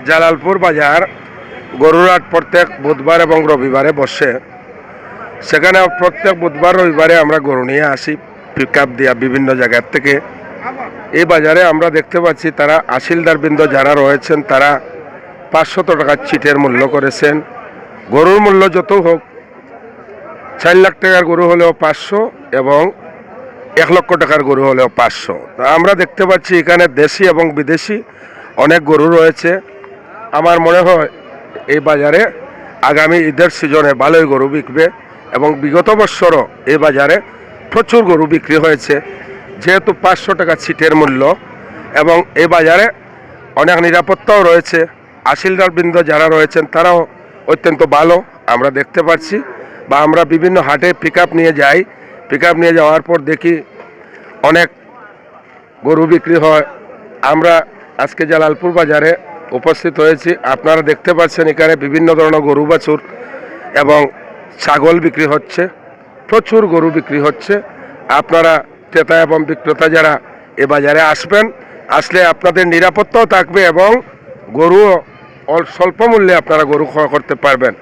জালালপুর বাজার গরুর হাট প্রত্যেক বুধবার এবং রবিবারে বসে। সেখানে প্রত্যেক বুধবার রবিবারে আমরা গরু নিয়ে আসি পিক আপ দিয়া বিভিন্ন জায়গার থেকে। এই বাজারে আমরা দেখতে পাচ্ছি তারা আসিলদারবৃন্দ যারা রয়েছেন তারা 500 টাকার ছিটের মূল্য করেছেন। গরুর মূল্য যত হোক, 4 লাখ টাকার গরু হলেও 500 এবং 1 লক্ষ টাকার গরু হলেও 500। তা আমরা দেখতে পাচ্ছি এখানে দেশি এবং বিদেশি অনেক গরু রয়েছে। আমার মনে হয় এই বাজারে আগামী ঈদের সিজনে ভালোই গরু বিকবে এবং বিগত বৎসরও এই বাজারে প্রচুর গরু বিক্রি হয়েছে। যেহেতু 500 টাকা ছিটের মূল্য এবং এই বাজারে অনেক নিরাপত্তাও রয়েছে, আসিলদারবৃন্দ যারা রয়েছেন তারাও অত্যন্ত ভালো আমরা দেখতে পাচ্ছি। বা আমরা বিভিন্ন হাটে পিক আপ নিয়ে যাই, পিক আপ নিয়ে যাওয়ার পর দেখি অনেক গরু বিক্রি হয়। আমরা আজকে জালালপুর বাজারে উপস্থিত হয়েছি। আপনারা দেখতে পাচ্ছেন এখানে বিভিন্ন ধরনের গরু বাছুর এবং ছাগল বিক্রি হচ্ছে, প্রচুর গরু বিক্রি হচ্ছে। আপনারা ক্রেতা এবং বিক্রেতা যারা এ বাজারে আসবেন, আসলে আপনাদের নিরাপত্তাও থাকবে এবং গরুও স্বল্প মূল্যে আপনারা গরু ক্রয় করতে পারবেন।